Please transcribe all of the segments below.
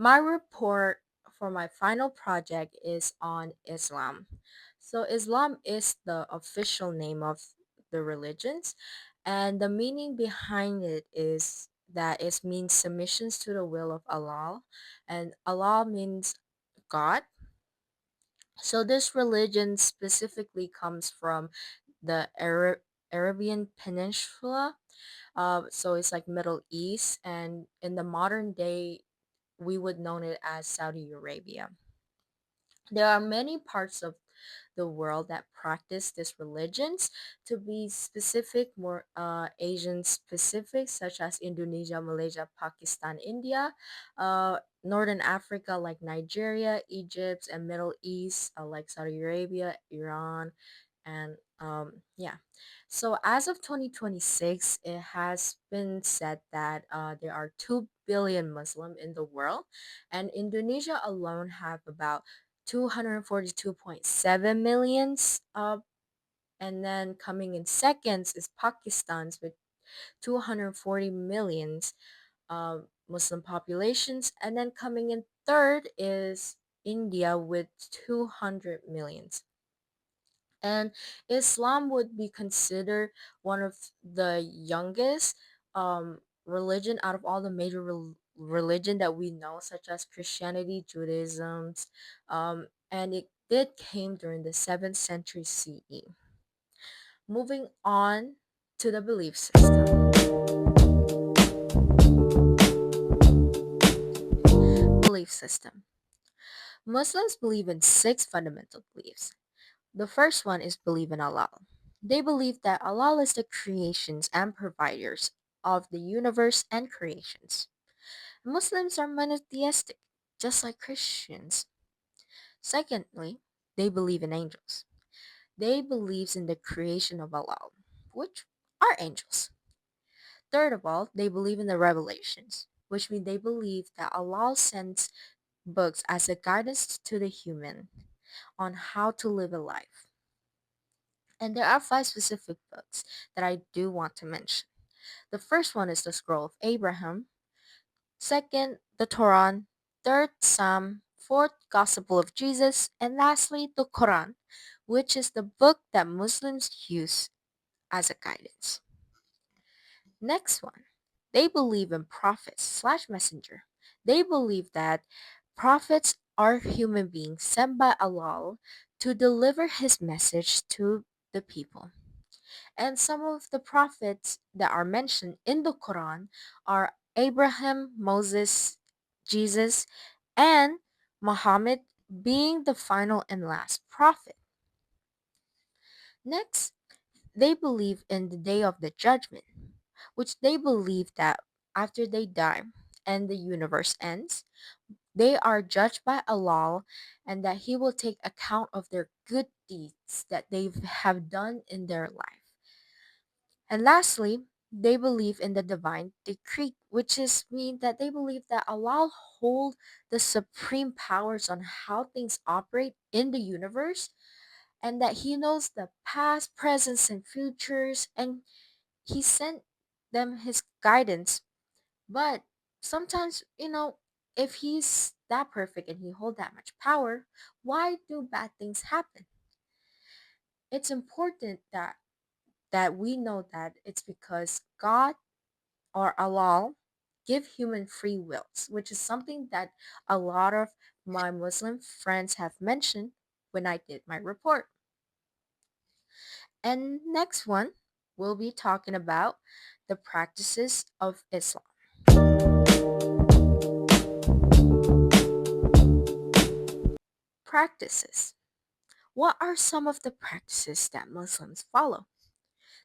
My report for my final project is on Islam. So, Islam is the official name of the religions, and the meaning behind it is that it means submissions to the will of Allah, and Allah means God. So, this religion specifically comes from the Arabian Peninsula. So, it's like Middle East, and in the modern day, we would know it as Saudi Arabia. There are many parts of the world that practice these religions. To be specific, more Asian specific, such as Indonesia, Malaysia, Pakistan, India, Northern Africa like Nigeria, Egypt, and Middle East like Saudi Arabia, Iran, and yeah. So as of 2026, it has been said that there are 2 billion Muslim in the world, and Indonesia alone have about 242.7 millions. And then coming in seconds is Pakistan's with 240 millions Muslim populations, and then coming in third is India with 200 millions. And Islam would be considered one of the youngest religion out of all the major religion that we know, such as Christianity, Judaism, and it did came during the 7th century CE. Moving on to the belief system. Belief system. Muslims believe in 6 fundamental beliefs. The first one is believe in Allah. They believe that Allah is the creations and providers of the universe and creations. Muslims are monotheistic, just like Christians. Secondly, they believe in angels. They believe in the creation of Allah, which are angels. Third of all, they believe in the revelations, which means they believe that Allah sends books as a guidance to the human on how to live a life. And there are 5 specific books that I do want to mention. The first one is the Scroll of Abraham, second, the Torah, third, Psalm, fourth, Gospel of Jesus, and lastly, the Quran, which is the book that Muslims use as a guidance. Next one, they believe in prophets slash messenger. They believe that prophets are human beings sent by Allah to deliver his message to the people. And some of the prophets that are mentioned in the Quran are Abraham, Moses, Jesus, and Muhammad being the final and last prophet. Next, they believe in the day of the judgment, which they believe that after they die and the universe ends, they are judged by Allah and that He will take account of their good deeds that they have done in their life. And lastly, they believe in the divine decree, which is mean that they believe that Allah hold the supreme powers on how things operate in the universe and that he knows the past, presents and futures and he sent them his guidance. But sometimes, if he's that perfect and he hold that much power, why do bad things happen? It's important that we know that it's because God or Allah give human free wills, which is something that a lot of my Muslim friends have mentioned when I did my report. And next one, we'll be talking about the practices of Islam. Practices. What are some of the practices that Muslims follow?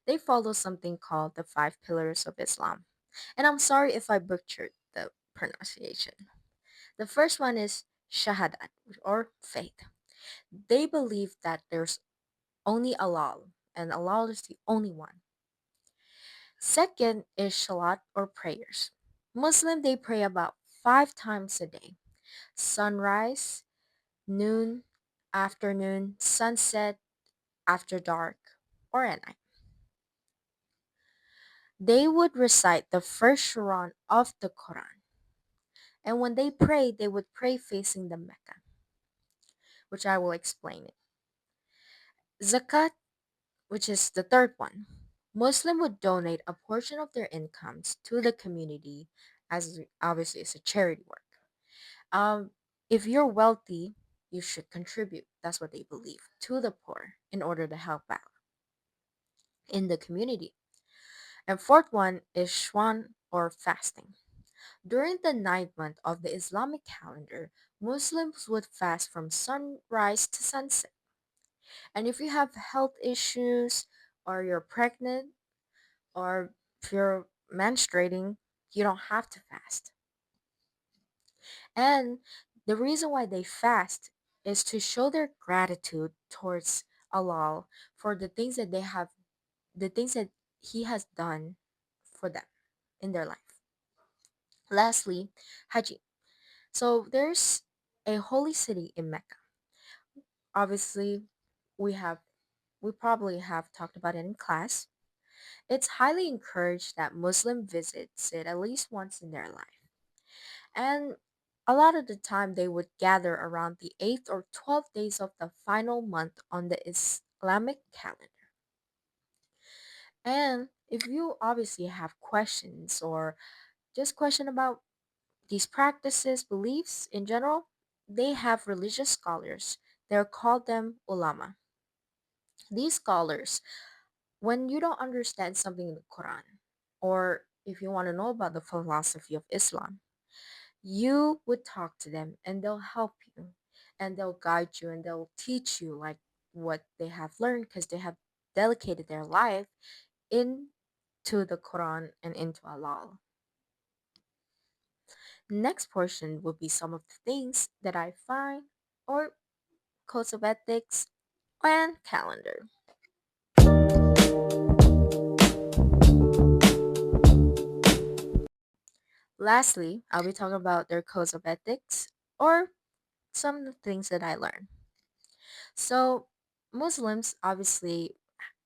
They follow something called the 5 pillars of Islam. And I'm sorry if I butchered the pronunciation. The first one is Shahadat or faith. They believe that there's only Allah and Allah is the only one. Second is Shalat or prayers. Muslim they pray about 5 times a day. Sunrise, noon, afternoon, sunset, after dark, or at night. They would recite the first Quran of the Quran. And when they prayed, they would pray facing the Mecca, which I will explain it. Zakat, which is the third one. Muslim would donate a portion of their incomes to the community as obviously it's a charity work. Um, if you're wealthy, you should contribute. That's what they believe to the poor in order to help out in the community. And fourth one is Shwan or fasting. During the ninth month of the Islamic calendar, Muslims would fast from sunrise to sunset. And if you have health issues or you're pregnant or if you're menstruating, you don't have to fast. And the reason why they fast is to show their gratitude towards Allah for the things that He has done for them in their life. Lastly, Haji. So there's a holy city in Mecca. Obviously, we have we probably have talked about it in class. It's highly encouraged that Muslim visits it at least once in their life. And a lot of the time they would gather around the 8th or 12th days of the final month on the Islamic calendar. And if you obviously have questions or just question about these practices, beliefs in general, they have religious scholars. They're called them ulama. These scholars, when you don't understand something in the Quran, or if you want to know about the philosophy of Islam, you would talk to them and they'll help you and they'll guide you and they'll teach you like what they have learned because they have dedicated their life into the Quran and into Allah. Next portion will be some of the things that I find or codes of ethics and calendar. Lastly, I'll be talking about their codes of ethics or some of the things that I learned. So, Muslims obviously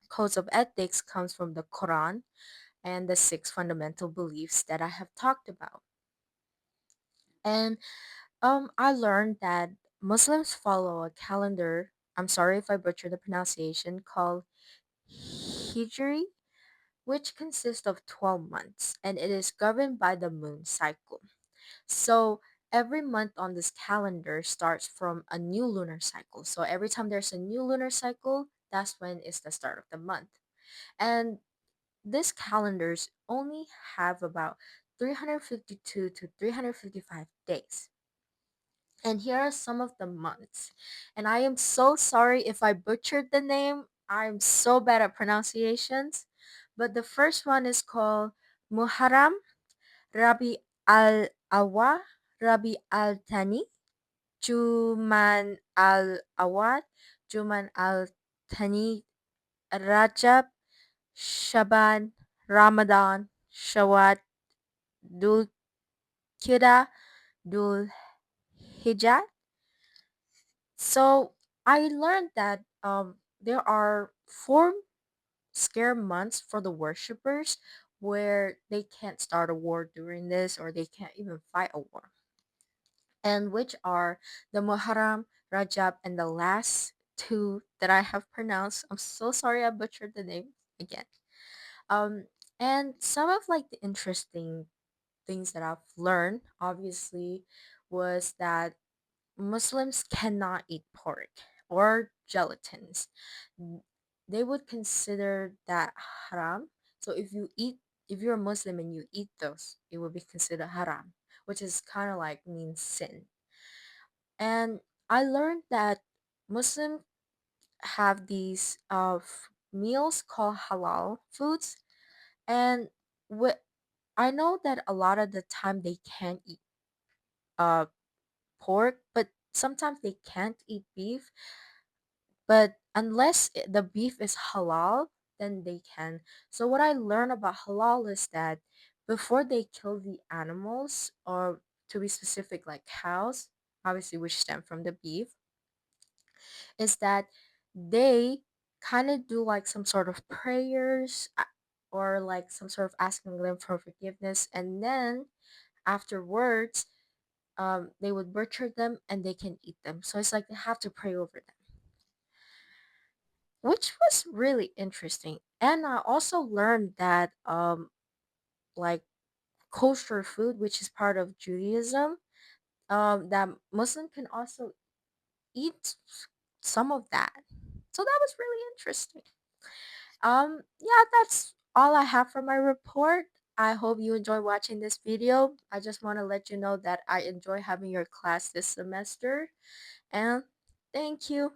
codes of ethics comes from the Quran and the six fundamental beliefs that I have talked about. And I learned that Muslims follow a calendar. I'm sorry if I butcher the pronunciation, called Hijri, which consists of 12 months and it is governed by the moon cycle. So every month on this calendar starts from a new lunar cycle. So every time there's a new lunar cycle, that's when it's the start of the month. And these calendars only have about 352 to 355 days. And here are some of the months. And I am so sorry if I butchered the name. I'm so bad at pronunciations. But the first one is called Muharram, Rabi al Awal, Rabi al Thani, Juman al Awad, Juman al Thani, Rajab, Shaban, Ramadan, Shawwat, Dhul Qida, Dhul Hijjah. So I learned that there are four scare months for the worshippers where they can't start a war during this or they can't even fight a war. And which are the Muharram, Rajab, and the last two that I have pronounced. I'm so sorry I butchered the name again. Um, and some of like the interesting things that I've learned, obviously, was that Muslims cannot eat pork or gelatins. N- They would consider that haram. So if you're a Muslim and you eat those, it would be considered haram, which is kind of like means sin. And I learned that Muslims have these meals called halal foods, and what I know that a lot of the time they can't eat uh pork, but sometimes they can't eat beef. But unless the beef is halal, then they can. So what I learned about halal is that before they kill the animals, or to be specific, like cows, obviously which stem from the beef, is that they kind of do like some sort of prayers or like some sort of asking them for forgiveness, and then afterwards they would butcher them and they can eat them. So it's like they have to pray over them, which was really interesting. And I also learned that like kosher food, which is part of Judaism, that Muslim can also eat some of that. So that was really interesting. Yeah, that's all I have for my report. I hope you enjoy watching this video. I just want to let you know that I enjoy having your class this semester. And thank you.